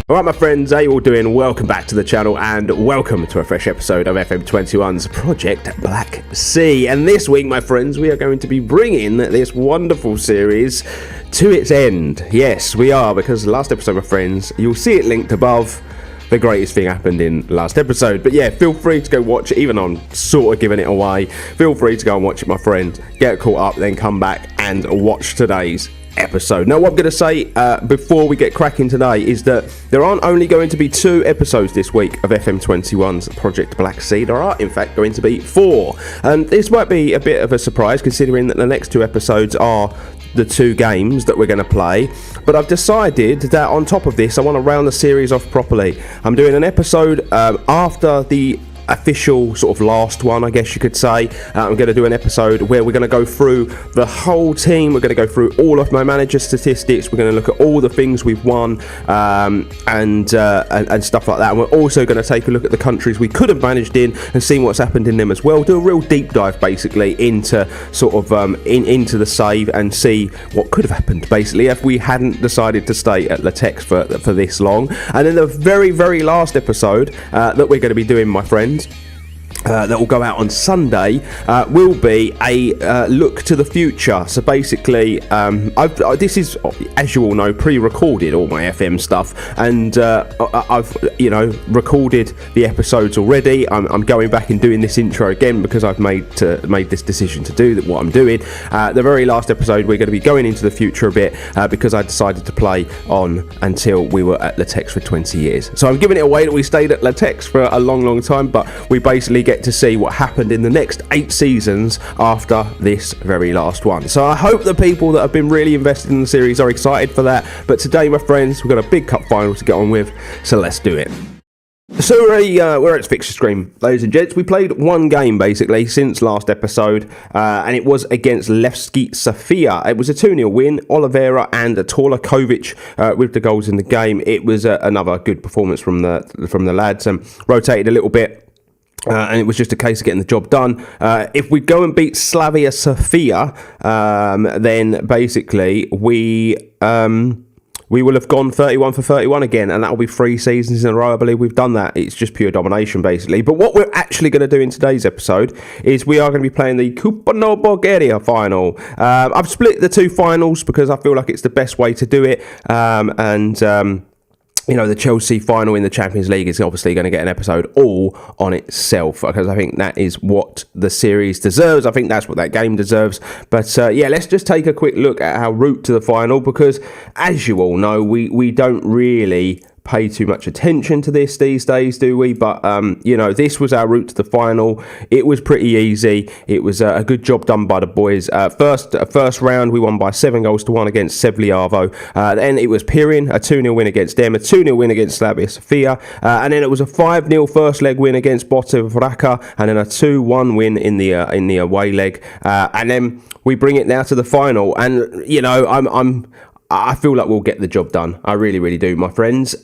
Alright my friends, how you all doing? Welcome back to the channel and welcome to a fresh episode of FM21's Project Black Sea. And this week my friends, we are going to be bringing this wonderful series to its end. Yes, we are, because the last episode my friends, you'll see it linked above. The greatest thing happened in last episode. But yeah, feel free to go watch it, even though I'm sort of giving it away. Feel free to go and watch it my friend, get caught up, then come back and watch today's episode. Now what I'm going to say before we get cracking today is that there aren't only going to be 2 episodes this week of FM21's Project Black Sea. There are in fact going to be 4, and this might be a bit of a surprise considering that the next 2 episodes are the 2 games that we're going to play, but I've decided that on top of this I want to round the series off properly. I'm doing an episode after the official sort of last one, I guess you could say. I'm going to do an episode where we're going to go through the whole team. We're going to go through all of my manager statistics. We're going to look at all the things we've won and stuff like that. And we're also going to take a look at the countries we could have managed in and see what's happened in them as well. Do a real deep dive basically into sort of into the save and see what could have happened basically if we hadn't decided to stay at Litex for this long. And then the very, very last episode that we're going to be doing, my friends, that will go out on Sunday, will be a look to the future. So basically, this is, as you all know, pre-recorded all my FM stuff, and I've recorded the episodes already. I'm going back and doing this intro again because I've made this decision to do what I'm doing. The very last episode, we're going to be going into the future a bit because I decided to play on until we were at Litex for 20 years. So I'm giving it away that we stayed at Litex for a long time, but we basically get to see what happened in the next 8 seasons after this very last one. So I hope the people that have been really invested in the series are excited for that. But today, my friends, we've got a big cup final to get on with, so let's do it. So we're at fixture screen, ladies and gents. We played 1 game basically since last episode, and it was against Levski Sofia. It was a 2-0 win. Oliveira and Torlakovic with the goals in the game. It was another good performance from the lads, and rotated a little bit. And it was just a case of getting the job done. If we go and beat Slavia Sofia, then basically we will have gone 31 for 31 again, and that will be 3 seasons in a row. I believe we've done that. It's just pure domination, basically. But what we're actually going to do in today's episode is we are going to be playing the Kupa Bulgaria final. I've split the 2 finals because I feel like it's the best way to do it, the Chelsea final in the Champions League is obviously going to get an episode all on itself because I think that is what the series deserves. I think that's what that game deserves. But yeah, let's just take a quick look at our route to the final because, as you all know, we don't really pay too much attention to this these days, do we? But this was our route to the final. It was pretty easy. It was a good job done by the boys. First round we won by 7-1 against Sevliavo. Then it was Pirin, a 2-0 win against them, a 2-0 win against Slavia Sofia, and then it was a 5-0 first leg win against Botev Vraka, and then a 2-1 win in the away leg, and then we bring it now to the final. And I feel like we'll get the job done. I really, really do, my friends.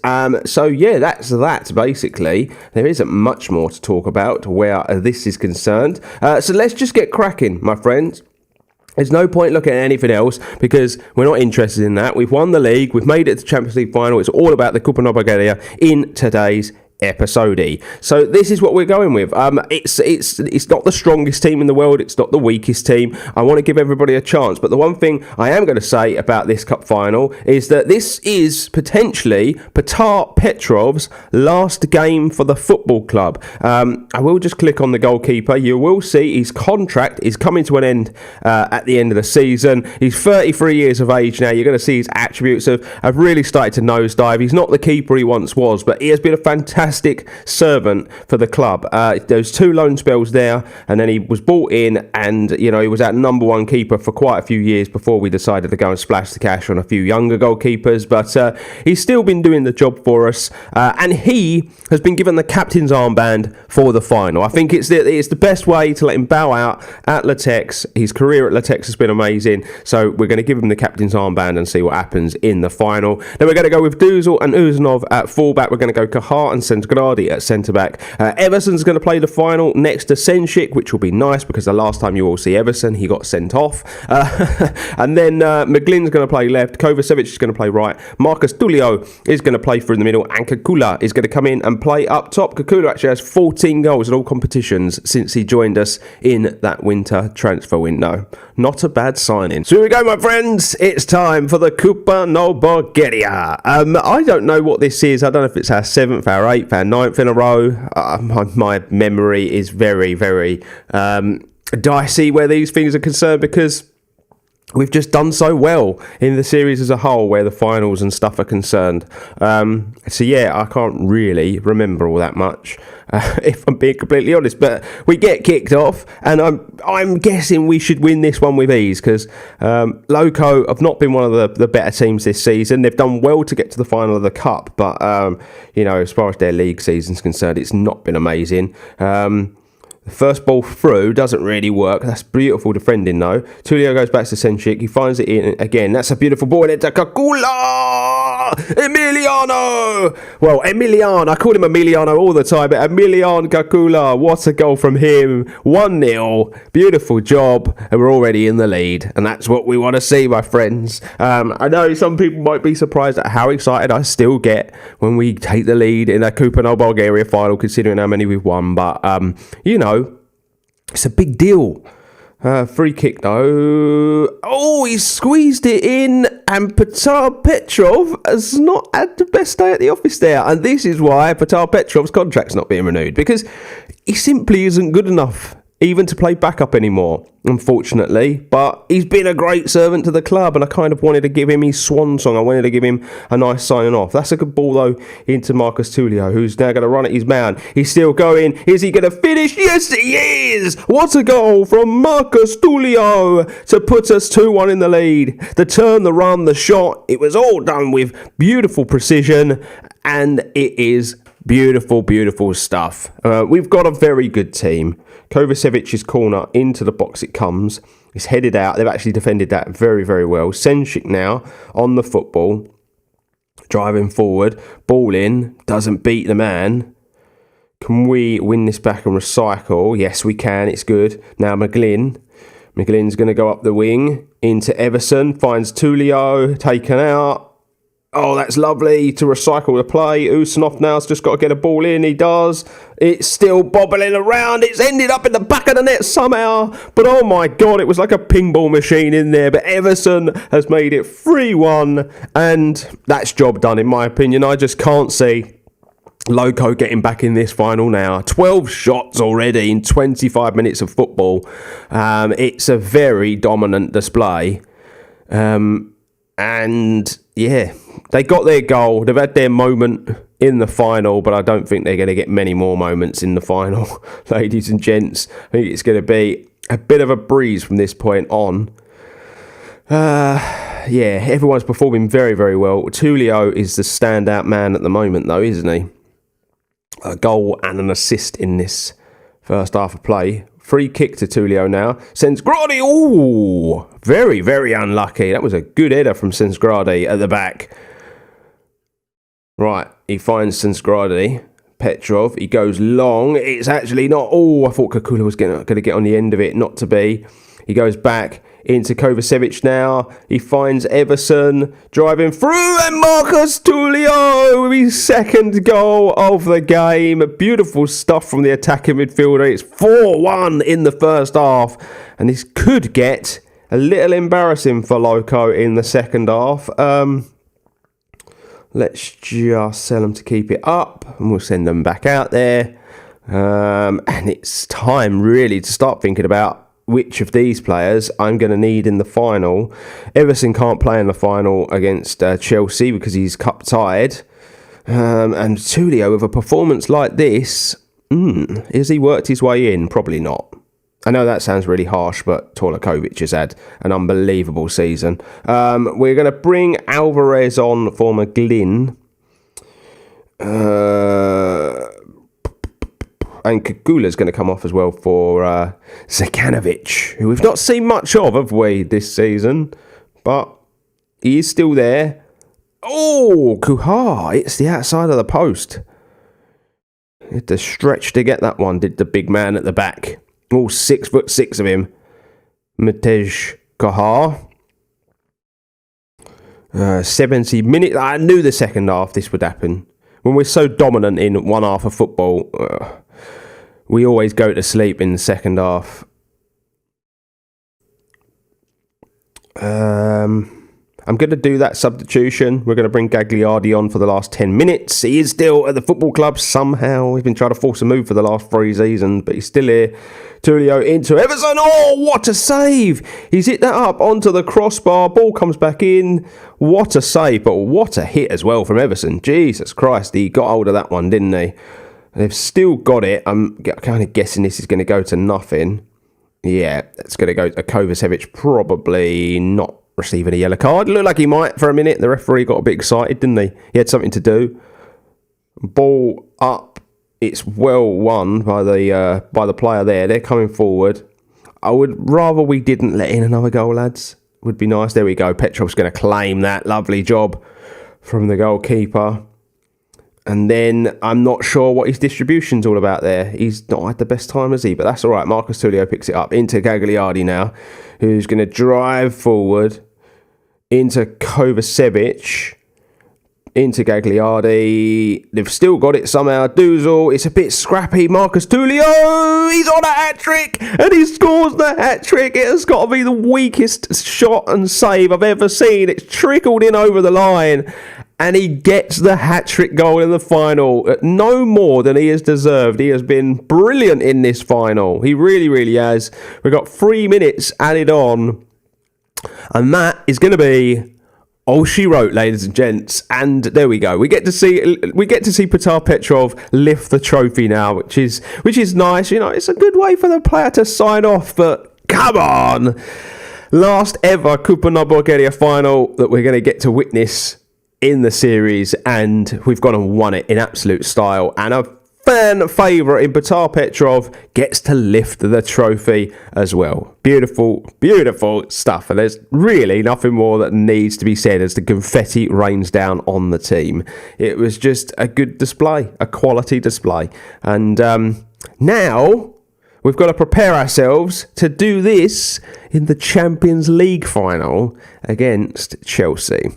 So yeah, that's that, basically. There isn't much more to talk about where this is concerned. So let's just get cracking, my friends. There's no point looking at anything else because we're not interested in that. We've won the league. We've made it to the Champions League final. It's all about the Kupa Bulgaria in today's episode. So this is what we're going with. It's not the strongest team in the world. It's not the weakest team. I want to give everybody a chance. But the one thing I am going to say about this cup final is that this is potentially Petar Petrov's last game for the football club. I will just click on the goalkeeper. You will see his contract is coming to an end at the end of the season. He's 33 years of age now. You're going to see his attributes have really started to nosedive. He's not the keeper he once was, but he has been a fantastic servant for the club. There's 2 loan spells there, and then he was bought in, and he was our number 1 keeper for quite a few years before we decided to go and splash the cash on a few younger goalkeepers. But he's still been doing the job for us, and he has been given the captain's armband for the final. I think it's the best way to let him bow out at Litex. His career at Litex has been amazing, so we're going to give him the captain's armband and see what happens in the final. Then we're going to go with Duzel and Uzanov at fullback. We're going to go Kahar and Sensgradi at centre-back. Everson's going to play the final next to Senchik, which will be nice because the last time you all see Everson, he got sent off. And then McGlynn's going to play left, Kovacevic is going to play right, Marcus Tulio is going to play through the middle, and Kukula is going to come in and play up top. Kukula actually has 14 goals in all competitions since he joined us in that winter transfer window. Not a bad signing. So here we go, my friends. It's time for the Kupa no Bulgaria. I don't know what this is. I don't know if it's our 7th, our 8th, our 9th in a row. My memory is very, very dicey where these things are concerned, because we've just done so well in the series as a whole where the finals and stuff are concerned. So yeah, I can't really remember all that much, if I'm being completely honest. But we get kicked off, and I'm guessing we should win this one with ease, because Loco have not been one of the better teams this season. They've done well to get to the final of the Cup, but as far as their league season's concerned, it's not been amazing. The first ball through doesn't really work. That's beautiful defending though. Tulio goes back to Senchik. He finds it in again. That's a beautiful ball. It's a Kakula! Emiliano! Well, Emiliano. I call him Emiliano all the time, but Emiliano Kakula. What a goal from him. 1-0. Beautiful job. And we're already in the lead. And that's what we want to see, my friends. I know some people might be surprised at how excited I still get when we take the lead in a Kupa no Bulgaria final, considering how many we've won. But, it's a big deal. Free kick though. Oh, he squeezed it in, and Petar Petrov has not had the best day at the office there. And this is why Petar Petrov's contract's not being renewed, because he simply isn't good enough even to play backup anymore, unfortunately. But he's been a great servant to the club, and I kind of wanted to give him his swan song. I wanted to give him a nice signing off. That's a good ball, though, into Marcus Tulio, who's now going to run at his man. He's still going. Is he going to finish? Yes, he is! What a goal from Marcus Tulio to put us 2-1 in the lead. The turn, the run, the shot, it was all done with beautiful precision, and it is beautiful, beautiful stuff. We've got a very good team. Kovacevic's corner, into the box it comes. It's headed out. They've actually defended that very, very well. Senchik now on the football, driving forward. Ball in, doesn't beat the man. Can we win this back and recycle? Yes, we can. It's good. Now McGlynn. McGlynn's going to go up the wing into Everson. Finds Tulio, taken out. Oh, that's lovely to recycle the play. Usmanov now's just got to get a ball in. He does. It's still bobbling around. It's ended up in the back of the net somehow. But oh my God, it was like a ping ball machine in there. But Everson has made it 3-1. And that's job done, in my opinion. I just can't see Loco getting back in this final now. 12 shots already in 25 minutes of football. It's a very dominant display. And yeah, they got their goal. They've had their moment in the final, but I don't think they're going to get many more moments in the final, ladies and gents. I think it's going to be a bit of a breeze from this point on. Yeah, everyone's performing very, very well. Tulio is the standout man at the moment, though, isn't he? A goal and an assist in this first half of play. Free kick to Tulio now. Sensgradi, ooh, very, very unlucky. That was a good header from Sensgradi at the back. Right, he finds Sensgradi. Petrov, he goes long. It's actually not. Oh, I thought Kakula was going to get on the end of it. Not to be. He goes back into Kovacevic now. He finds Everson driving through, and Marcus Tulio with his second goal of the game. Beautiful stuff from the attacking midfielder. It's 4-1 in the first half, and this could get a little embarrassing for Loco in the second half. Let's just sell them to keep it up, and we'll send them back out there. And it's time really to start thinking about which of these players I'm going to need in the final. Everson can't play in the final against Chelsea because he's cup tied. And Tulio, with a performance like this, has he worked his way in? Probably not. I know that sounds really harsh, but Torlakovic has had an unbelievable season. We're going to bring Alvarez on for McGlynn. And Kagula's going to come off as well for Zekanovic, who we've not seen much of, have we, this season? But he is still there. Oh, Kuha, it's the outside of the post. He had to stretch to get that one, did the big man at the back. All 6'6" of him. Matej Kahar. 70 minutes. I knew the second half this would happen. When we're so dominant in one half of football, we always go to sleep in the second half. I'm going to do that substitution. We're going to bring Gagliardi on for the last 10 minutes. He is still at the football club somehow. We've been trying to force a move for the last 3 seasons, but he's still here. Tullio into Everson. Oh, what a save! He's hit that up onto the crossbar. Ball comes back in. What a save, but what a hit as well from Everson. Jesus Christ, he got hold of that one, didn't he? They've still got it. I'm kind of guessing this is going to go to nothing. Yeah, it's going to go to Kovacevic. Probably not receiving a yellow card. Looked like he might for a minute. The referee got a bit excited, didn't he? He had something to do. Ball up. It's well won by the player there. They're coming forward. I would rather we didn't let in another goal, lads. Would be nice. There we go. Petrov's going to claim that. Lovely job from the goalkeeper. And then I'm not sure what his distribution's all about there. He's not had the best time, has he? But that's all right. Marcus Tullio picks it up into Gagliardi now, who's going to drive forward into Kovacevic, into Gagliardi. They've still got it somehow. Duzel, it's a bit scrappy. Marcus Tullio, he's on a hat-trick, and he scores the hat-trick. It has got to be the weakest shot and save I've ever seen. It's trickled in over the line, and he gets the hat-trick goal in the final. No more than he has deserved. He has been brilliant in this final. He really, really has. We've got 3 minutes added on, and that is going to be all she wrote, ladies and gents. And there we go. We get to see Petar Petrov lift the trophy now, which is nice. You know, it's a good way for the player to sign off. But come on, last ever Kupa na Bulgaria final that we're going to get to witness in the series, and we've gone and won it in absolute style. And a fan favourite in Petar Petrov gets to lift the trophy as well. Beautiful, beautiful stuff. And there's really nothing more that needs to be said as the confetti rains down on the team. It was just a good display, a quality display. And now we've got to prepare ourselves to do this in the Champions League final against Chelsea.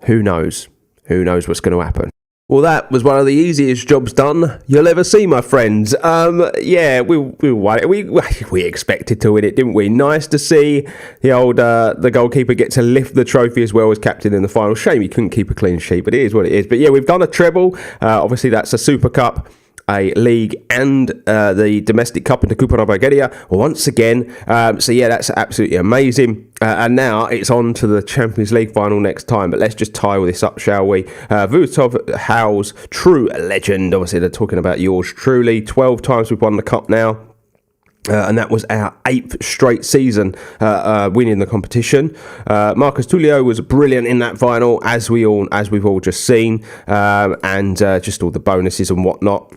Who knows? Who knows what's going to happen? Well, that was one of the easiest jobs done you'll ever see, my friends. Yeah, we expected to win it, didn't we? Nice to see the goalkeeper get to lift the trophy as well as captain in the final. Shame he couldn't keep a clean sheet, but it is what it is. But yeah, we've done a treble. Obviously, that's a Super Cup, a league, and the domestic cup into Kupa na Bulgaria once again. So yeah, that's absolutely amazing. And now it's on to the Champions League final next time. But let's just tie all this up, shall we? Vutov Howell's true legend. Obviously, they're talking about yours truly. 12 times we've won the cup now. And that was our 8th straight season winning the competition. Marcus Tullio was brilliant in that final, as we've all just seen, and just all the bonuses and whatnot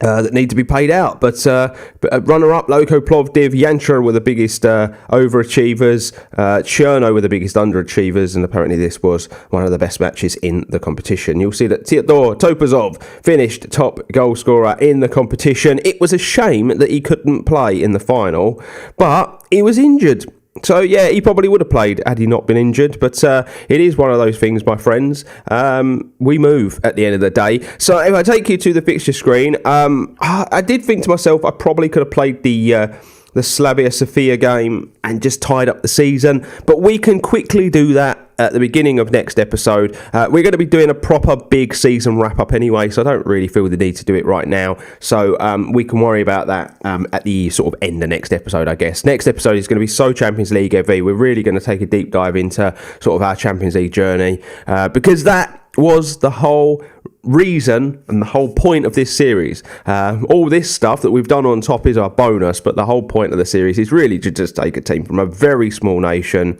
that need to be paid out. But runner-up, Loko Plovdiv, Yantra were the biggest overachievers. Cherno were the biggest underachievers, and apparently this was one of the best matches in the competition. You'll see that Teodor Topazov finished top goal scorer in the competition. It was a shame that he couldn't play in the final, but he was injured. So, yeah, he probably would have played had he not been injured. But it is one of those things, my friends. We move at the end of the day. So, if I take you to the fixture screen, I did think to myself I probably could have played the Slavia Sofia game and just tied up the season. But we can quickly do that at the beginning of next episode. We're going to be doing a proper big season wrap-up anyway, so I don't really feel the need to do it right now. So we can worry about that at the sort of end of next episode, I guess. Next episode is going to be so Champions League heavy. We're really going to take a deep dive into sort of our Champions League journey, because that was the whole reason and the whole point of this series. All this stuff that we've done on top is our bonus, but the whole point of the series is really to just take a team from a very small nation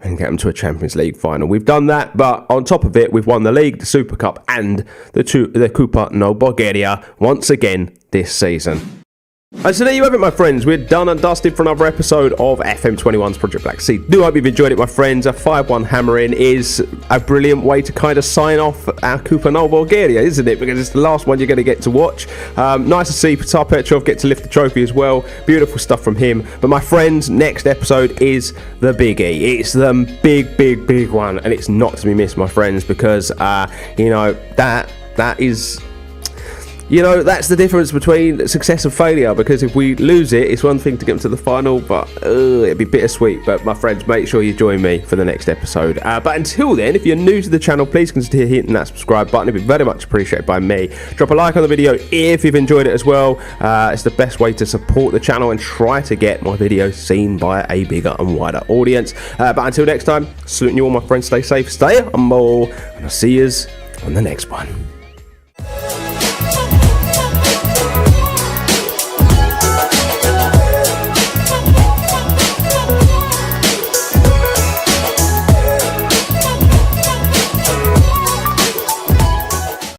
and get them to a Champions League final. We've done that, but on top of it, we've won the league, the Super Cup, and the Kupa na Bulgaria once again this season. So there you have it, my friends. We're done and dusted for another episode of FM21's Project Black Sea. Do hope you've enjoyed it, my friends. A 5-1 hammering is a brilliant way to kind of sign off our Kupa Bulgaria, isn't it? Because it's the last one you're going to get to watch. Nice to see Petar Petrov get to lift the trophy as well. Beautiful stuff from him. But my friends, next episode is the biggie. It's the big one, and it's not to be missed, my friends, because you know that is. You know, that's the difference between success and failure, because if we lose it, it's one thing to get into the final, but it'd be bittersweet. But my friends, make sure you join me for the next episode. But until then, if you're new to the channel, please consider hitting that subscribe button. It'd be very much appreciated by me. Drop a like on the video if you've enjoyed it as well. It's the best way to support the channel and try to get my videos seen by a bigger and wider audience. But until next time, saluting you all, my friends. Stay safe, stay humble, and I'll see you on the next one.